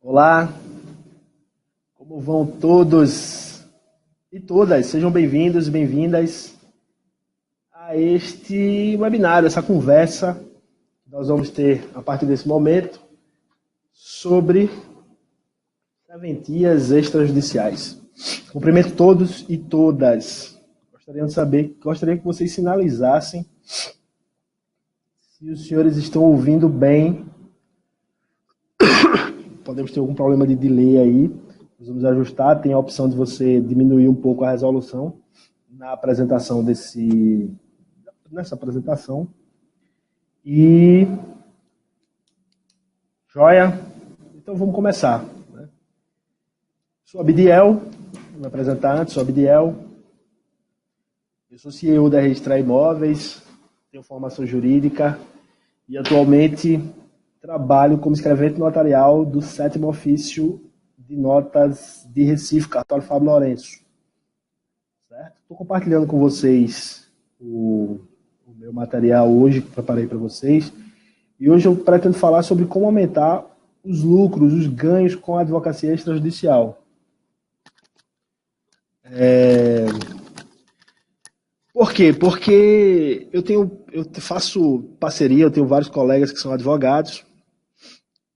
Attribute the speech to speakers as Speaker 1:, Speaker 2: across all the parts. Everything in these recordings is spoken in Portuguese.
Speaker 1: Olá, como vão todos e todas? Sejam bem-vindos e bem-vindas a este webinário, essa conversa que nós vamos ter a partir desse momento sobre serventias extrajudiciais. Cumprimento todos e todas. Gostaria que vocês sinalizassem se os senhores estão ouvindo bem. Podemos ter algum problema de delay aí. Nós vamos ajustar. Tem a opção de você diminuir um pouco a resolução na apresentação nessa apresentação. E joia. Então vamos começar. Sou Abdiel, vou me apresentar antes. Sou Abdiel. Eu sou CEO da Registrar Imóveis, tenho formação jurídica e atualmente trabalho como escrevente notarial do 7º Ofício de Notas de Recife, Cartório Fábio Lourenço. Estou compartilhando com vocês o meu material hoje, que preparei para vocês. E hoje eu pretendo falar sobre como aumentar os lucros, os ganhos com a advocacia extrajudicial. Por quê? Porque eu faço parceria, eu tenho vários colegas que são advogados,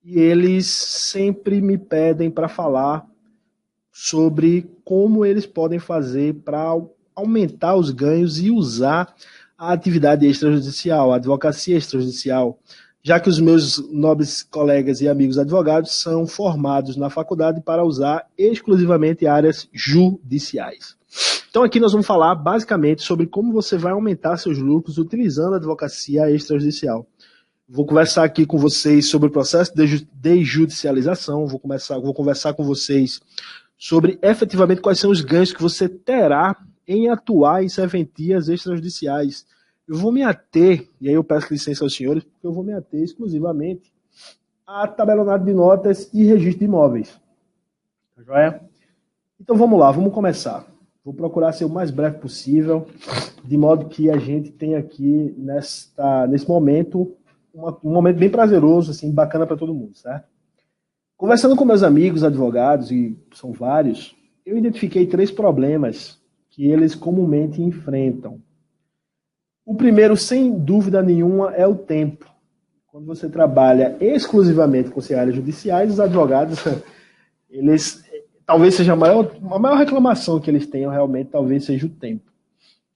Speaker 1: e eles sempre me pedem para falar sobre como eles podem fazer para aumentar os ganhos e usar a atividade extrajudicial, a advocacia extrajudicial, já que os meus nobres colegas e amigos advogados são formados na faculdade para usar exclusivamente áreas judiciais. Então aqui nós vamos falar basicamente sobre como você vai aumentar seus lucros utilizando a advocacia extrajudicial. Vou conversar aqui com vocês sobre o processo de desjudicialização, vou conversar com vocês sobre efetivamente quais são os ganhos que você terá em atuar em serventias extrajudiciais. Eu vou me ater, e aí eu peço licença aos senhores, porque eu vou me ater exclusivamente a tabelionato de notas e registro de imóveis. Tá joia? Então vamos lá, vamos começar. Vou procurar ser o mais breve possível, de modo que a gente tenha aqui nesse momento um momento bem prazeroso, assim, bacana para todo mundo, certo? Conversando com meus amigos advogados, e são vários, eu identifiquei 3 problemas que eles comumente enfrentam. O primeiro, sem dúvida nenhuma, é o tempo. Quando você trabalha exclusivamente com áreas judiciais, os advogados, eles, talvez seja a maior reclamação que eles tenham realmente, talvez seja o tempo.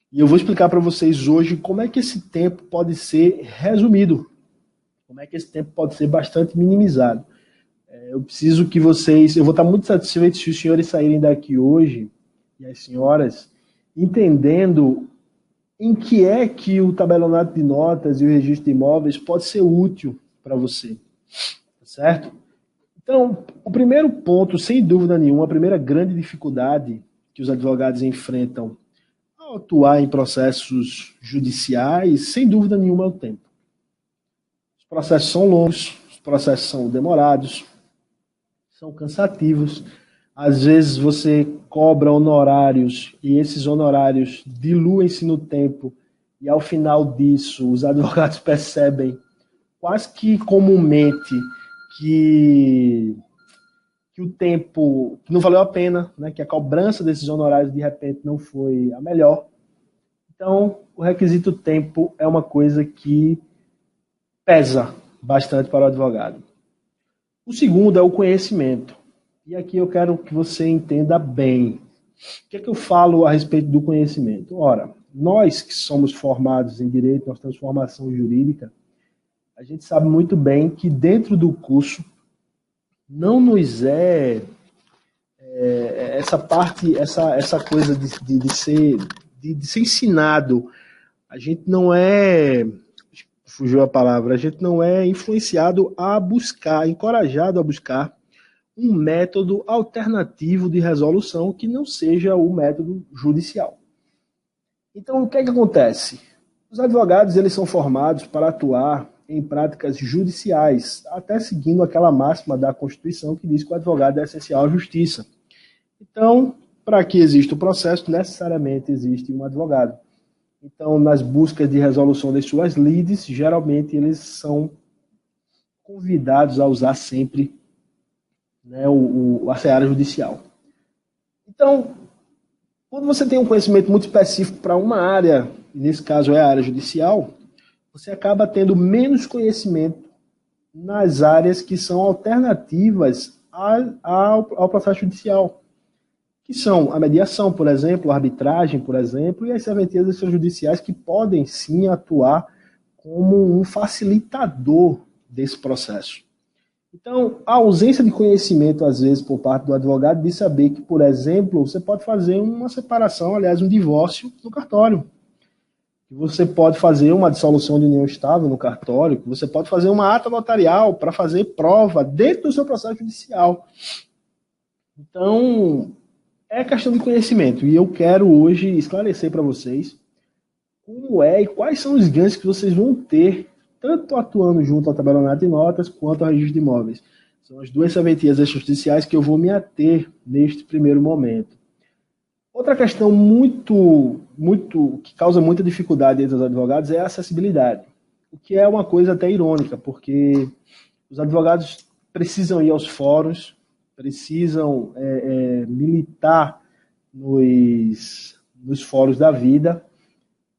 Speaker 1: E eu vou explicar para vocês hoje como é que esse tempo pode ser resumido. Como é que esse tempo pode ser bastante minimizado. Eu preciso que vocês... Eu vou estar muito satisfeito se os senhores saírem daqui hoje, e as senhoras, entendendo em que é que o tabelionato de notas e o registro de imóveis pode ser útil para você. Certo? Então, o primeiro ponto, sem dúvida nenhuma, a primeira grande dificuldade que os advogados enfrentam ao atuar em processos judiciais, sem dúvida nenhuma, é o tempo. Os processos são longos, os processos são demorados, são cansativos. Às vezes você cobra honorários e esses honorários diluem-se no tempo e ao final disso os advogados percebem quase que comumente que o tempo não valeu a pena, né? Que a cobrança desses honorários de repente não foi a melhor. Então o requisito tempo é uma coisa que pesa bastante para o advogado. O segundo é o conhecimento. E aqui eu quero que você entenda bem. O que é que eu falo a respeito do conhecimento? Ora, nós que somos formados em Direito, nós temos formação jurídica, a gente sabe muito bem que dentro do curso não nos essa parte, essa coisa de ser ensinado. A gente não é... Fugiu a palavra, a gente não é influenciado a buscar, encorajado a buscar um método alternativo de resolução que não seja o método judicial. Então, o que é que acontece? Os advogados, eles são formados para atuar em práticas judiciais, até seguindo aquela máxima da Constituição que diz que o advogado é essencial à justiça. Então, para que exista o processo, necessariamente existe um advogado. Então, nas buscas de resolução das suas lides, geralmente eles são convidados a usar sempre né, a seara judicial. Então, quando você tem um conhecimento muito específico para uma área, nesse caso é a área judicial, você acaba tendo menos conhecimento nas áreas que são alternativas ao processo judicial, que são a mediação, por exemplo, a arbitragem, por exemplo, e as serventias extrajudiciais que podem sim atuar como um facilitador desse processo. Então, a ausência de conhecimento, às vezes, por parte do advogado, de saber que, por exemplo, você pode fazer uma separação, aliás, um divórcio no cartório. Você pode fazer uma dissolução de união estável no cartório, você pode fazer uma ata notarial para fazer prova dentro do seu processo judicial. Então, é questão de conhecimento. E eu quero hoje esclarecer para vocês como é e quais são os ganhos que vocês vão ter, tanto atuando junto ao tabelionato de notas quanto ao registro de imóveis. São as duas serventias extrajudiciais que eu vou me ater neste primeiro momento. Outra questão que causa muita dificuldade entre os advogados é a acessibilidade, o que é uma coisa até irônica, porque os advogados precisam ir aos fóruns, precisam militar nos fóruns da vida,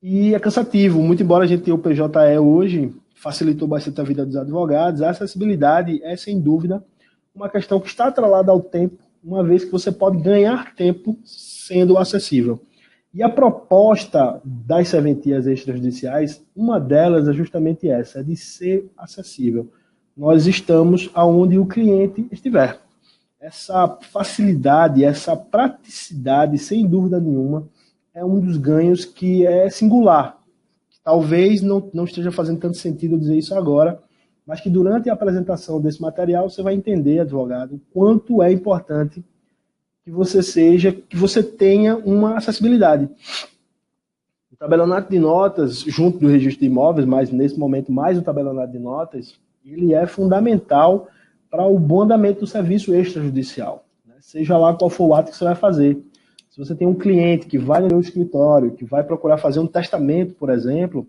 Speaker 1: e é cansativo. Muito embora a gente tenha o PJE hoje, facilitou bastante a vida dos advogados, a acessibilidade é, sem dúvida, uma questão que está atrelada ao tempo, uma vez que você pode ganhar tempo sendo acessível. E a proposta das serventias extrajudiciais, uma delas é justamente essa, é de ser acessível. Nós estamos aonde o cliente estiver. Essa facilidade, essa praticidade, sem dúvida nenhuma, é um dos ganhos que é singular. Talvez não esteja fazendo tanto sentido dizer isso agora, mas que durante a apresentação desse material você vai entender, advogado, o quanto é importante que você tenha uma acessibilidade. O tabelionato de notas, junto do registro de imóveis, mas nesse momento mais o tabelionato de notas, ele é fundamental para o bom andamento do serviço extrajudicial, né? Seja lá qual for o ato que você vai fazer. Se você tem um cliente que vai no seu escritório, que vai procurar fazer um testamento, por exemplo,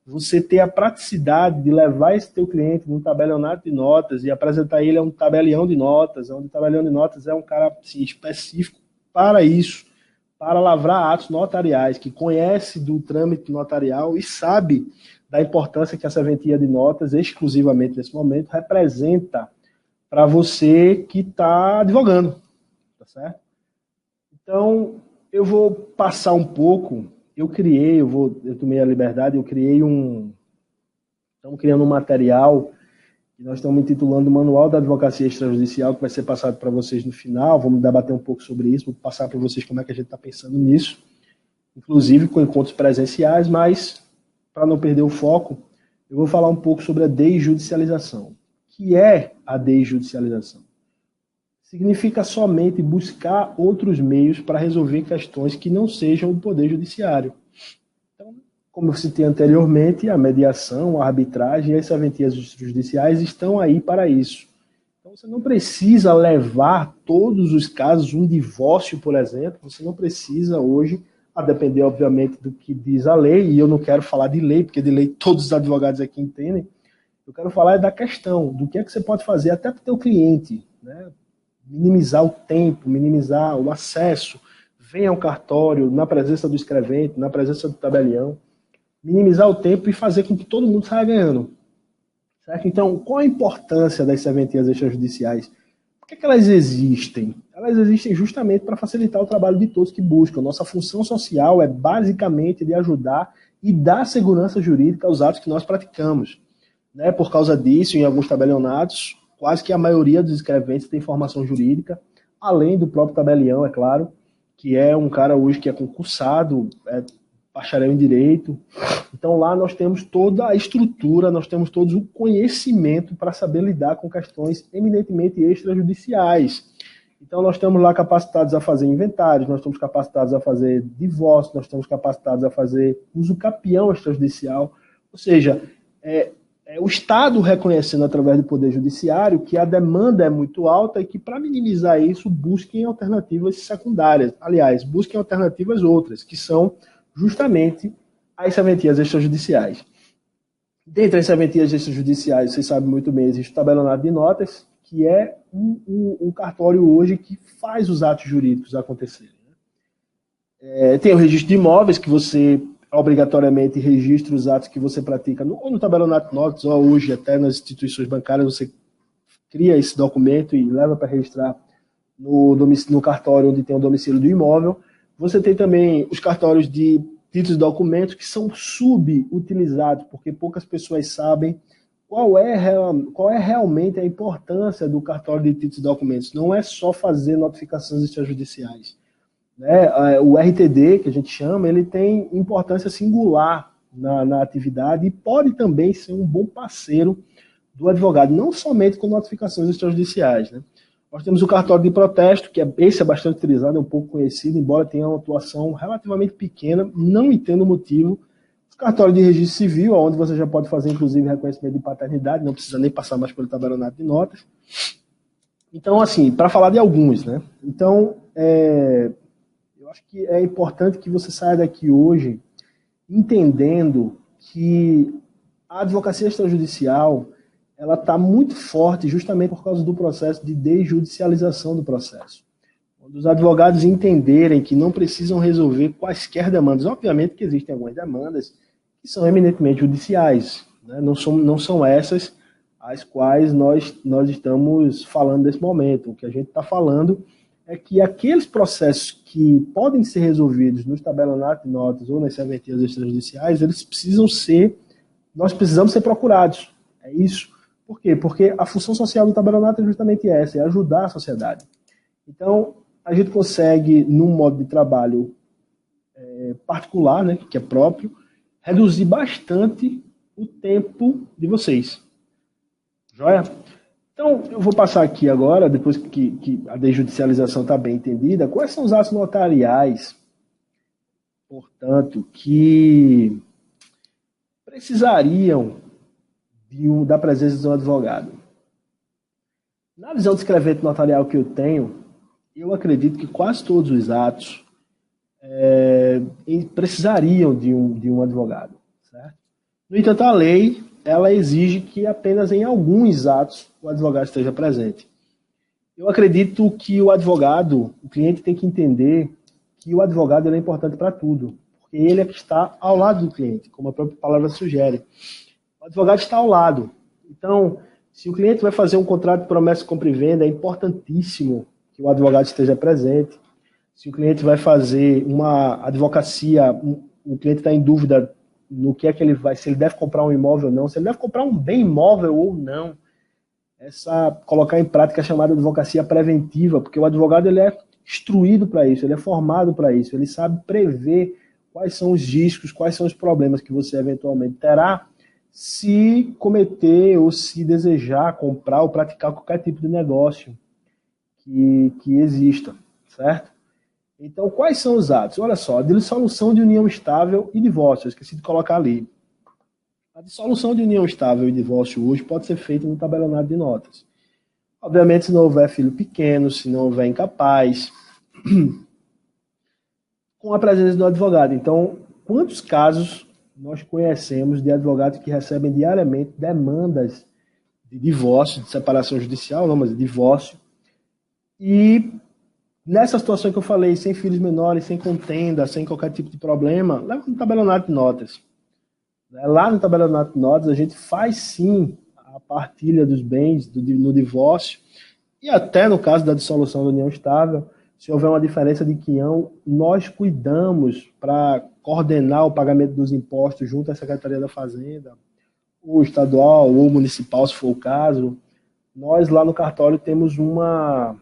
Speaker 1: você ter a praticidade de levar esse teu cliente num tabelionato de notas e apresentar ele a um tabelião de notas, onde o tabelião de notas é um cara assim, específico para isso, para lavrar atos notariais, que conhece do trâmite notarial e sabe da importância que a serventia de notas, exclusivamente nesse momento, representa para você que está advogando, tá certo? Então, eu vou passar um pouco. Eu tomei a liberdade, estamos criando um material que nós estamos intitulando Manual da Advocacia Extrajudicial, que vai ser passado para vocês no final. Vamos debater um pouco sobre isso, vou passar para vocês como é que a gente está pensando nisso, inclusive com encontros presenciais, mas para não perder o foco, eu vou falar um pouco sobre a desjudicialização. O que é a desjudicialização? Significa somente buscar outros meios para resolver questões que não sejam o Poder Judiciário. Então, como eu citei anteriormente, a mediação, a arbitragem e as serventias judiciais estão aí para isso. Então, você não precisa levar todos os casos, um divórcio, por exemplo, você não precisa hoje, a depender, obviamente, do que diz a lei, e eu não quero falar de lei, porque de lei todos os advogados aqui entendem, eu quero falar da questão, do que é que você pode fazer até para o teu cliente, né? Minimizar o tempo, minimizar o acesso, venha ao cartório, na presença do escrevente, na presença do tabelião, minimizar o tempo e fazer com que todo mundo saia ganhando. Certo? Então, qual a importância das serventias extrajudiciais? Por que elas existem? Elas existem justamente para facilitar o trabalho de todos que buscam. Nossa função social é basicamente de ajudar e dar segurança jurídica aos atos que nós praticamos. Né? Por causa disso, em alguns tabelionatos, quase que a maioria dos escreventes tem formação jurídica, além do próprio tabelião, é claro, que é um cara hoje que é concursado, é bacharel em Direito. Então lá nós temos toda a estrutura, nós temos todo o conhecimento para saber lidar com questões eminentemente extrajudiciais. Então nós estamos lá capacitados a fazer inventários, nós estamos capacitados a fazer divórcio, nós estamos capacitados a fazer uso capião extrajudicial, ou seja, o Estado reconhecendo através do Poder Judiciário que a demanda é muito alta e que, para minimizar isso, busquem alternativas secundárias. Aliás, busquem alternativas outras, que são justamente as serventias extrajudiciais. Dentre as serventias extrajudiciais, vocês sabem muito bem, existe o tabelionato de notas, que é um cartório hoje que faz os atos jurídicos acontecerem. Tem o registro de imóveis, que você obrigatoriamente registra os atos que você pratica ou no tabelionato de notas, ou hoje até nas instituições bancárias, você cria esse documento e leva para registrar no cartório onde tem o domicílio do imóvel. Você tem também os cartórios de títulos e documentos que são subutilizados, porque poucas pessoas sabem qual é realmente a importância do cartório de títulos e documentos. Não é só fazer notificações extrajudiciais. O RTD, que a gente chama, ele tem importância singular na atividade e pode também ser um bom parceiro do advogado, não somente com notificações extrajudiciais. Né? Nós temos o cartório de protesto, que esse é bastante utilizado, é um pouco conhecido, embora tenha uma atuação relativamente pequena, não entendo o motivo. O cartório de registro civil, onde você já pode fazer, inclusive, reconhecimento de paternidade, não precisa nem passar mais pelo tabelionato de notas. Então, assim, para falar de alguns, né? Então, eu acho que é importante que você saia daqui hoje entendendo que a advocacia extrajudicial ela está muito forte justamente por causa do processo de desjudicialização do processo. Quando os advogados entenderem que não precisam resolver quaisquer demandas, obviamente que existem algumas demandas que são eminentemente judiciais, né? Não são essas as quais nós estamos falando nesse momento. O que a gente está falando é que aqueles processos que podem ser resolvidos nos tabelionatos de notas ou nas serventias extrajudiciais, nós precisamos ser procurados. É isso. Por quê? Porque a função social do tabelionato é justamente essa, é ajudar a sociedade. Então, a gente consegue, num modo de trabalho particular, né, que é próprio, reduzir bastante o tempo de vocês. Joia? Então, eu vou passar aqui agora, depois que a desjudicialização está bem entendida, quais são os atos notariais, portanto, que precisariam da presença de um advogado. Na visão de escrevente notarial que eu tenho, eu acredito que quase todos os atos precisariam de um advogado. Certo? No entanto, a lei ela exige que apenas em alguns atos o advogado esteja presente. Eu acredito que o cliente tem que entender que o advogado é importante para tudo, porque ele é que está ao lado do cliente, como a própria palavra sugere. O advogado está ao lado. Então, se o cliente vai fazer um contrato de promessa de compra e venda, é importantíssimo que o advogado esteja presente. Se o cliente vai fazer uma advocacia, o cliente está em dúvida no que é que ele vai, se ele deve comprar um imóvel ou não, se ele deve comprar um bem imóvel ou não. Colocar em prática a chamada advocacia preventiva, porque o advogado ele é instruído para isso, ele é formado para isso, ele sabe prever quais são os riscos, quais são os problemas que você eventualmente terá se cometer ou se desejar comprar ou praticar qualquer tipo de negócio que exista, certo? Então, quais são os atos? Olha só, a dissolução de união estável e divórcio, eu esqueci de colocar ali. A dissolução de união estável e divórcio hoje pode ser feita no tabelionato de notas. Obviamente, se não houver filho pequeno, se não houver incapaz, com a presença do advogado. Então, quantos casos nós conhecemos de advogados que recebem diariamente demandas de divórcio, de separação judicial, não, mas de divórcio, e nessa situação que eu falei, sem filhos menores, sem contenda, sem qualquer tipo de problema, leva no tabelionato de notas. Lá no tabelionato de notas, a gente faz sim a partilha dos bens no divórcio, e até no caso da dissolução da união estável, se houver uma diferença de quinhão, nós cuidamos para coordenar o pagamento dos impostos junto à Secretaria da Fazenda, ou estadual, ou municipal, se for o caso. Nós lá no cartório temos uma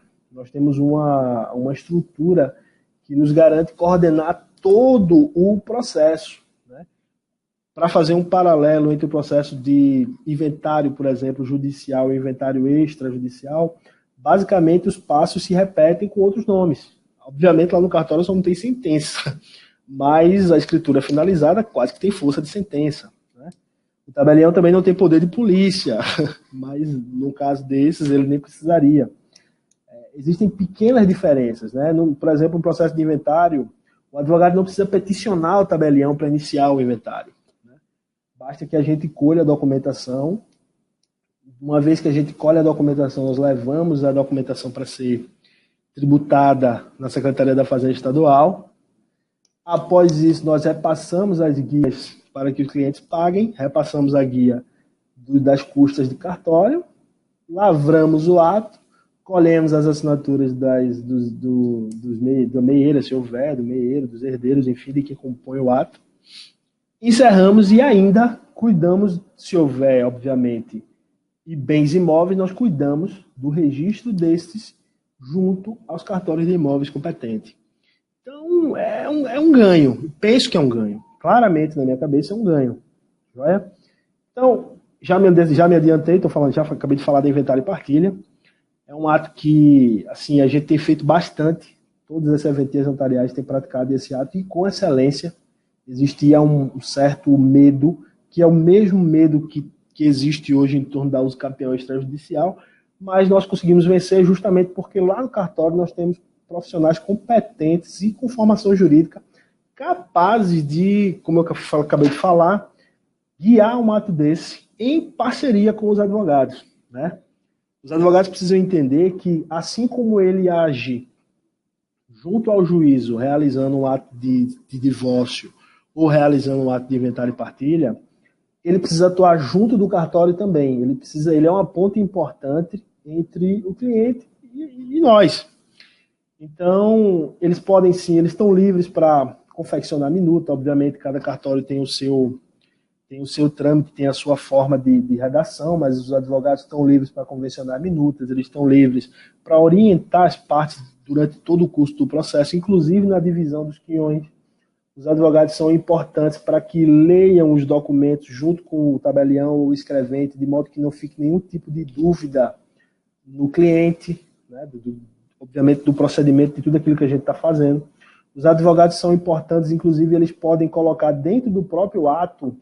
Speaker 1: estrutura que nos garante coordenar todo o processo, né? Para fazer um paralelo entre o processo de inventário, por exemplo, judicial e inventário extrajudicial, basicamente os passos se repetem com outros nomes. Obviamente lá no cartório só não tem sentença, mas a escritura finalizada quase que tem força de sentença, né? O tabelião também não tem poder de polícia, mas no caso desses ele nem precisaria. Existem pequenas diferenças, né? Por exemplo, no processo de inventário, o advogado não precisa peticionar o tabelião para iniciar o inventário, né? Basta que a gente colha a documentação Uma vez que a gente colhe a documentação, nós levamos a documentação para ser tributada na Secretaria da Fazenda Estadual. Após isso, nós repassamos as guias para que os clientes paguem, repassamos a guia das custas de cartório, lavramos o ato, colhemos as assinaturas da meieira, se houver, do meieiro, dos herdeiros, enfim, de quem compõe o ato. Encerramos e ainda cuidamos, se houver, obviamente, e bens imóveis, nós cuidamos do registro destes junto aos cartórios de imóveis competentes. Então, é um ganho. Penso que é um ganho. Claramente, na minha cabeça, é um ganho. Joia? Então, já me adiantei, acabei de falar da inventário e partilha. É um ato que, assim, a gente tem feito bastante. Todas as serventias notariais têm praticado esse ato e com excelência. Existia um certo medo, que é o mesmo medo que existe hoje em torno da usucapião extrajudicial, mas nós conseguimos vencer justamente porque lá no cartório nós temos profissionais competentes e com formação jurídica capazes de, como eu acabei de falar, guiar um ato desse em parceria com os advogados, né? Os advogados precisam entender que, assim como ele age junto ao juízo, realizando um ato de divórcio ou realizando um ato de inventário e partilha, ele precisa atuar junto do cartório também. Ele é uma ponte importante entre o cliente e nós. Então, eles podem sim, eles estão livres para confeccionar a minuta. Obviamente, cada cartório tem o seu trâmite, tem a sua forma de redação, mas os advogados estão livres para convencionar minutas, eles estão livres para orientar as partes durante todo o curso do processo, inclusive na divisão dos quiões. Os advogados são importantes para que leiam os documentos junto com o tabelião ou o escrevente, de modo que não fique nenhum tipo de dúvida no cliente, né, obviamente do procedimento, de tudo aquilo que a gente está fazendo. Os advogados são importantes, inclusive eles podem colocar dentro do próprio ato,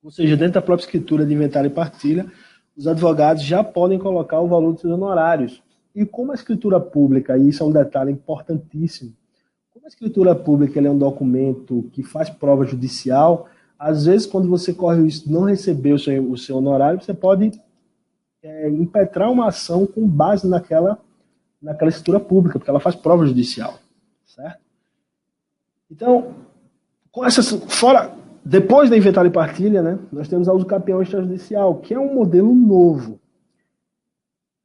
Speaker 1: ou seja, dentro da própria escritura de inventário e partilha, os advogados já podem colocar o valor dos seus honorários. E como a escritura pública, e isso é um detalhe importantíssimo, como a escritura pública é um documento que faz prova judicial, às vezes quando você corre o risco de não receber o seu honorário, você pode impetrar uma ação com base naquela escritura pública, porque ela faz prova judicial, certo? Então, depois da inventário e partilha, né, nós temos a usucapião extrajudicial, que é um modelo novo.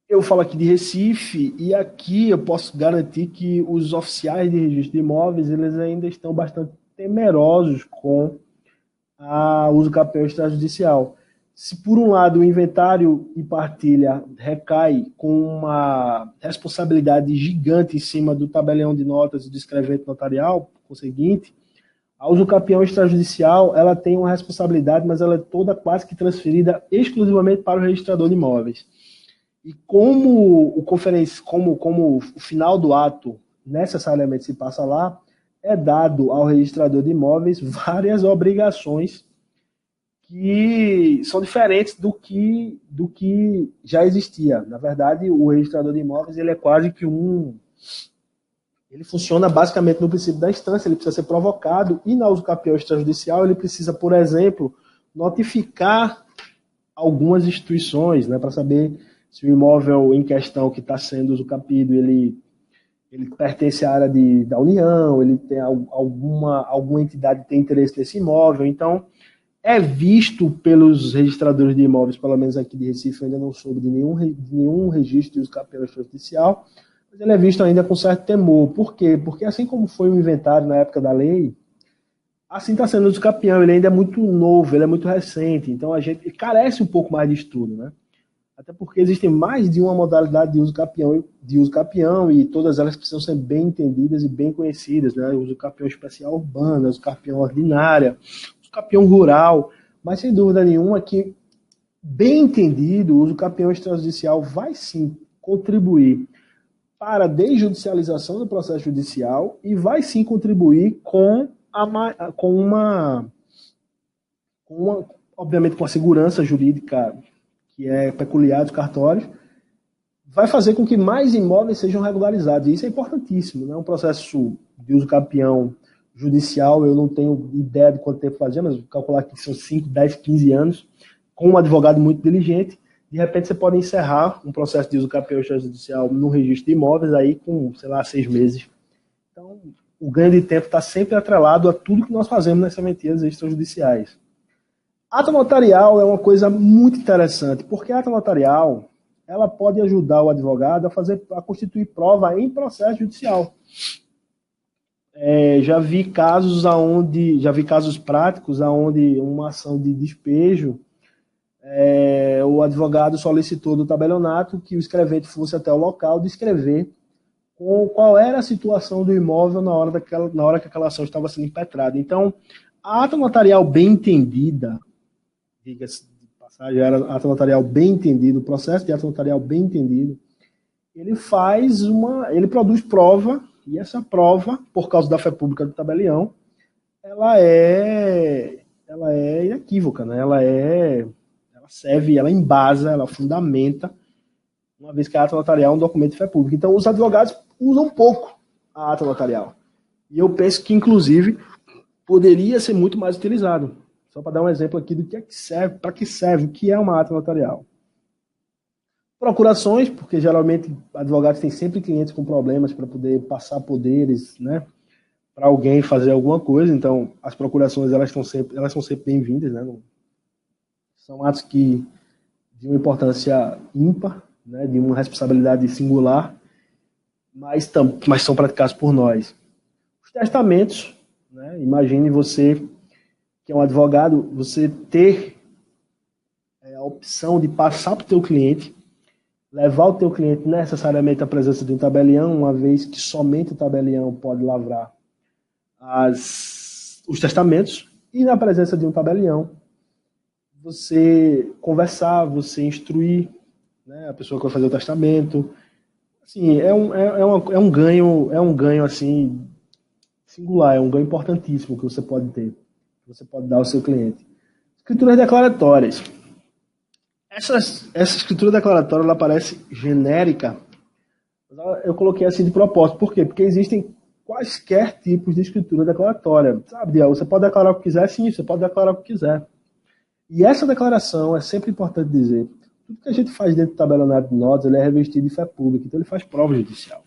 Speaker 1: Eu falo aqui de Recife, e aqui eu posso garantir que os oficiais de registro de imóveis, eles ainda estão bastante temerosos com a usucapião extrajudicial. Se por um lado o inventário e partilha recai com uma responsabilidade gigante em cima do tabelião de notas e do escrevente notarial, conseguinte, a usucapião extrajudicial ela tem uma responsabilidade, mas ela é toda quase que transferida exclusivamente para o registrador de imóveis. E como o final do ato necessariamente se passa lá, é dado ao registrador de imóveis várias obrigações que são diferentes do que já existia. Na verdade, o registrador de imóveis ele é quase que ele funciona basicamente no princípio da instância, ele precisa ser provocado, e na usucapião extrajudicial ele precisa, por exemplo, notificar algumas instituições, né, para saber se o imóvel em questão que está sendo usucapido, ele pertence à área da União, ele tem alguma entidade que tem interesse nesse imóvel. Então, é visto pelos registradores de imóveis, pelo menos aqui de Recife, eu ainda não soube de nenhum registro de usucapião extrajudicial, mas ele é visto ainda com certo temor. Por quê? Porque assim como foi o inventário na época da lei, assim está sendo o usucapião, ele ainda é muito novo, ele é muito recente, então a gente carece um pouco mais de estudo, né? Até porque existem mais de uma modalidade de usucapião e todas elas precisam ser bem entendidas e bem conhecidas, né? O usucapião especial urbana, o usucapião ordinária, o usucapião rural, mas sem dúvida nenhuma que, bem entendido, o usucapião extrajudicial vai sim contribuir para a desjudicialização do processo judicial e vai sim contribuir obviamente com a segurança jurídica que é peculiar dos cartórios, vai fazer com que mais imóveis sejam regularizados. E isso é importantíssimo, né? Um processo de usucapião judicial, eu não tenho ideia de quanto tempo fazer, mas vou calcular que são 5, 10, 15 anos, com um advogado muito diligente, de repente você pode encerrar um processo de uso campeão extrajudicial no registro de imóveis aí com, sei lá, 6 meses. Então, o ganho de tempo está sempre atrelado a tudo que nós fazemos nas serventias extrajudiciais. Ata notarial é uma coisa muito interessante, porque a ata notarial ela pode ajudar o advogado a constituir prova em processo judicial. Já vi casos práticos onde uma ação de despejo, o advogado solicitou do tabelionato que o escrevente fosse até o local descrever qual era a situação do imóvel na hora que aquela ação estava sendo impetrada. Então, a ata notarial bem entendida, diga-se de passagem, era ata notarial bem entendido, o processo de ata notarial bem entendido, ele produz prova, e essa prova, por causa da fé pública do tabelião, ela é inequívoca, né? Ela serve, ela embasa, ela fundamenta, uma vez que a ata notarial é um documento de fé pública. Então, os advogados usam pouco a ata notarial. E eu penso que, inclusive, poderia ser muito mais utilizado. Só para dar um exemplo aqui do que é que serve, para que serve, o que é uma ata notarial. Procurações, porque geralmente advogados têm sempre clientes com problemas para poder passar poderes, né, para alguém fazer alguma coisa. Então, as procurações elas são sempre bem-vindas, né? São atos de uma importância ímpar, né, de uma responsabilidade singular, mas são praticados por nós. Os testamentos, né, imagine você que é um advogado, você ter a opção de passar para o teu cliente, levar o teu cliente necessariamente à presença de um tabelião, uma vez que somente o tabelião pode lavrar os testamentos, e na presença de um tabelião, você conversar, você instruir, né, a pessoa que vai fazer o testamento. Assim, é um ganho assim, singular, é um ganho importantíssimo que você pode ter, que você pode dar ao seu cliente. Escrituras declaratórias. Essa escritura declaratória ela parece genérica. Eu coloquei assim de propósito. Por quê? Porque existem quaisquer tipos de escritura declaratória. Sabe, Diel, você pode declarar o que quiser? Sim, você pode declarar o que quiser. E essa declaração, é sempre importante dizer, tudo que a gente faz dentro do tabelionato de notas, ele é revestido de fé pública, então ele faz prova judicial.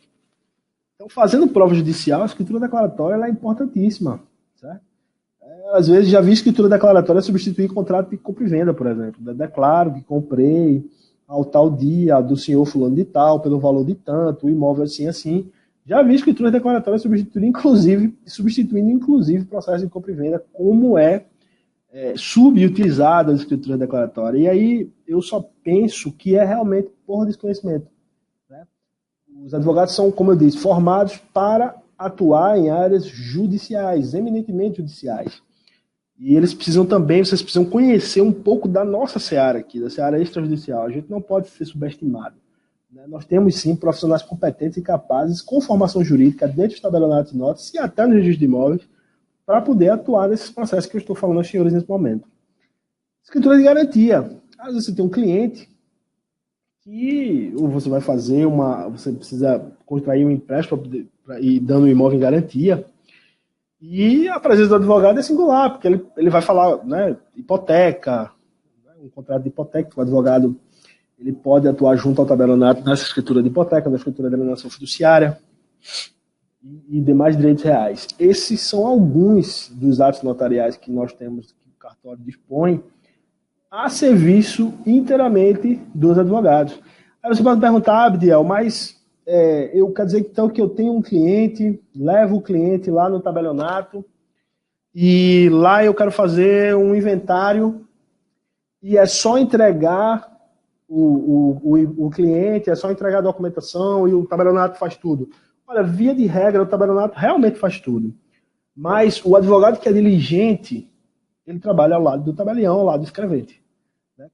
Speaker 1: Então, fazendo prova judicial, a escritura declaratória ela é importantíssima, certo? Às vezes já vi escritura declaratória substituir contrato de compra e venda, por exemplo. Eu declaro que comprei ao tal dia do senhor fulano de tal, pelo valor de tanto, o imóvel assim, assim. Já vi escritura declaratória substituindo inclusive processo de compra e venda, como subutilizada a escritura declaratória. E aí eu só penso que é realmente por desconhecimento, né? Os advogados são, como eu disse, formados para atuar em áreas judiciais, eminentemente judiciais. E vocês precisam conhecer um pouco da nossa seara aqui, da seara extrajudicial. A gente não pode ser subestimado, né? Nós temos sim profissionais competentes e capazes, com formação jurídica, dentro do tabelionato de notas e até no registro de imóveis, para poder atuar nesses processos que eu estou falando aos senhores nesse momento. Escritura de garantia. Às vezes você tem um cliente que você vai fazer você precisa contrair um empréstimo para ir dando o imóvel em garantia, e a presença do advogado é singular, porque ele vai falar, né, hipoteca, um contrato de hipoteca, o advogado ele pode atuar junto ao tabelionato nessa escritura de hipoteca, na escritura de alienação fiduciária e demais direitos reais. Esses são alguns dos atos notariais que nós temos, que o cartório dispõe, a serviço inteiramente dos advogados. Aí você pode perguntar, Abdiel, mas eu quero dizer então que eu tenho um cliente, levo o cliente lá no tabelionato e lá eu quero fazer um inventário e é só entregar o cliente, é só entregar a documentação e o tabelionato faz tudo. Olha, via de regra, o tabelionato realmente faz tudo. Mas o advogado que é diligente, ele trabalha ao lado do tabelião, ao lado do escrevente, né?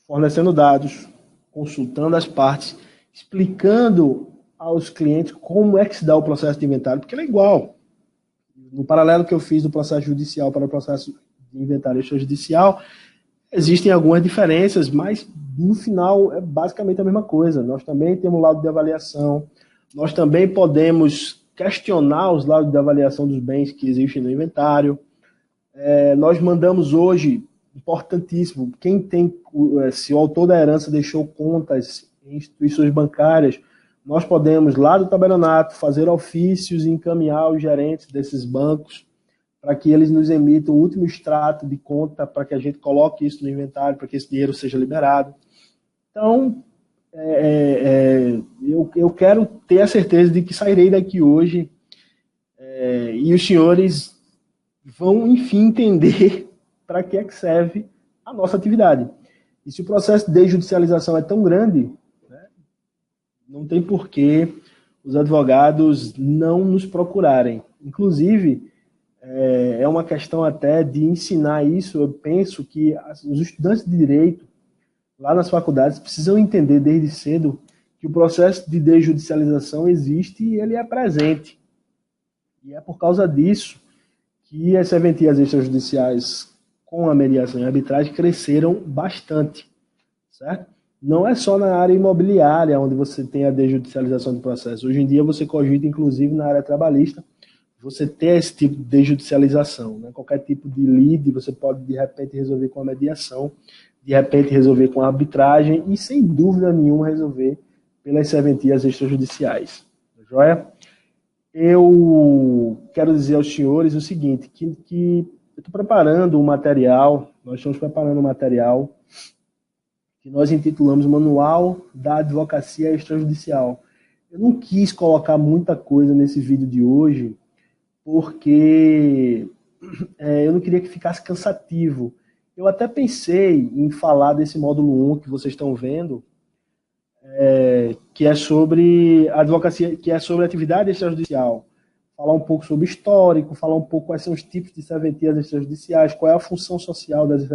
Speaker 1: Fornecendo dados, consultando as partes, explicando aos clientes como é que se dá o processo de inventário, porque ele é igual. No paralelo que eu fiz do processo judicial para o processo de inventário extrajudicial, existem algumas diferenças, mas no final é basicamente a mesma coisa. Nós também temos o lado de avaliação, nós também podemos questionar os lados de avaliação dos bens que existem no inventário. Nós mandamos hoje, importantíssimo, quem tem se o autor da herança deixou contas em instituições bancárias, nós podemos, lá do tabelionato, fazer ofícios e encaminhar os gerentes desses bancos para que eles nos emitam o último extrato de conta, para que a gente coloque isso no inventário, para que esse dinheiro seja liberado. Então, eu quero ter a certeza de que sairei daqui hoje e os senhores vão, enfim, entender para que é que serve a nossa atividade. E se o processo de judicialização é tão grande, né, não tem porquê os advogados não nos procurarem. Inclusive, é uma questão até de ensinar isso. Eu penso que os estudantes de direito, lá nas faculdades, precisam entender desde cedo que o processo de desjudicialização existe e ele é presente. E é por causa disso que as serventias extrajudiciais com a mediação e a arbitragem cresceram bastante, certo? Não é só na área imobiliária onde você tem a desjudicialização do processo. Hoje em dia você cogita, inclusive, na área trabalhista, você ter esse tipo de desjudicialização, né? Qualquer tipo de lide você pode, de repente, resolver com a mediação, de repente resolver com a arbitragem e, sem dúvida nenhuma, resolver pelas serventias extrajudiciais. Joia? Eu quero dizer aos senhores o seguinte, que eu estou preparando um material, nós estamos preparando um material que nós intitulamos Manual da Advocacia Extrajudicial. Eu não quis colocar muita coisa nesse vídeo de hoje, porque eu não queria que ficasse cansativo. Eu até pensei em falar desse módulo 1 que vocês estão vendo, que é sobre advocacia, que é sobre atividade extrajudicial. Falar um pouco sobre histórico, falar um pouco quais são os tipos de serventias extrajudiciais, qual é a função social das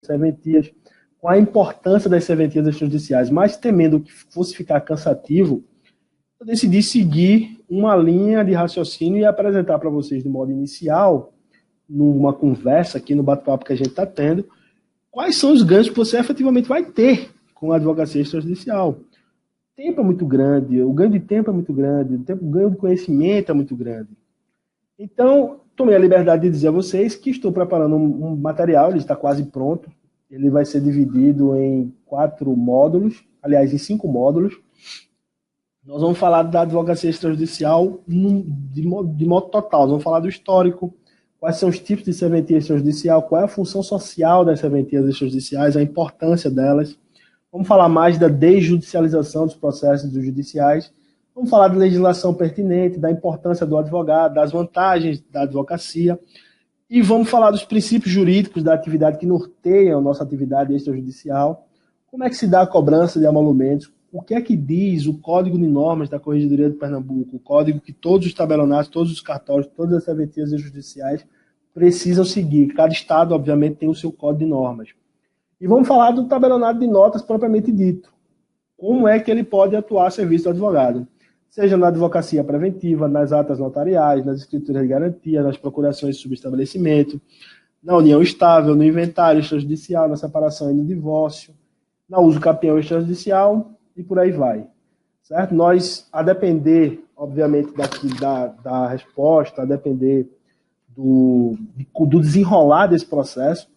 Speaker 1: serventias, qual a importância das serventias extrajudiciais. Mas temendo que fosse ficar cansativo, eu decidi seguir uma linha de raciocínio e apresentar para vocês de modo inicial, numa conversa aqui no bate-papo que a gente está tendo, quais são os ganhos que você efetivamente vai ter com a advocacia extrajudicial. O tempo é muito grande, o ganho de tempo é muito grande, o ganho de conhecimento é muito grande. Então, tomei a liberdade de dizer a vocês que estou preparando um material, ele está quase pronto, ele vai ser dividido em 4 módulos, aliás, em 5 módulos. Nós vamos falar da advocacia extrajudicial de modo total, nós vamos falar do histórico, quais são os tipos de serventia extrajudicial, qual é a função social das serventias extrajudiciais, a importância delas. Vamos falar mais da desjudicialização dos processos judiciais. Vamos falar de legislação pertinente, da importância do advogado, das vantagens da advocacia. E vamos falar dos princípios jurídicos da atividade que norteiam a nossa atividade extrajudicial. Como é que se dá a cobrança de emolumentos? O que é que diz o Código de Normas da Corregedoria de Pernambuco? O código que todos os tabelionatos, todos os cartórios, todas as serventias extrajudiciais precisam seguir. Cada estado, obviamente, tem o seu Código de Normas. E vamos falar do tabelionato de notas propriamente dito. Como é que ele pode atuar a serviço do advogado? Seja na advocacia preventiva, nas atas notariais, nas escrituras de garantia, nas procurações de subestabelecimento, na união estável, no inventário extrajudicial, na separação e no divórcio, na uso capião extrajudicial e por aí vai. Certo? Nós, a depender, obviamente, da resposta, a depender do desenrolar desse processo,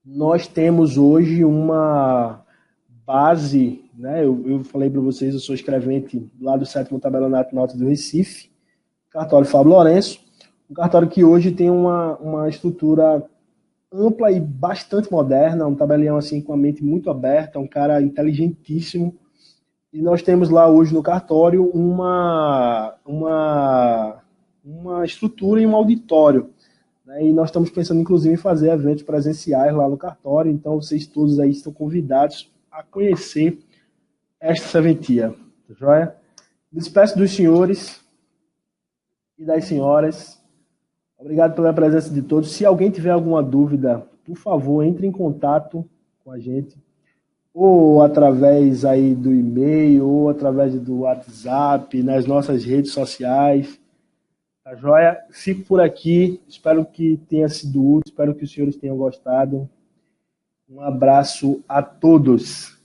Speaker 1: nós temos hoje uma base, né? Eu falei para vocês, eu sou escrevente lá do 7º Tabelionato de Notas do Recife, cartório Fábio Lourenço, um cartório que hoje tem uma estrutura ampla e bastante moderna, um tabelião assim com a mente muito aberta, um cara inteligentíssimo, e nós temos lá hoje no cartório uma estrutura e um auditório. E nós estamos pensando, inclusive, em fazer eventos presenciais lá no cartório, então vocês todos aí estão convidados a conhecer esta serventia. Tá joia? Despeço dos senhores e das senhoras. Obrigado pela presença de todos. Se alguém tiver alguma dúvida, por favor, entre em contato com a gente, ou através aí do e-mail, ou através do WhatsApp, nas nossas redes sociais. Tá joia? Fico por aqui, espero que tenha sido útil, espero que os senhores tenham gostado. Um abraço a todos.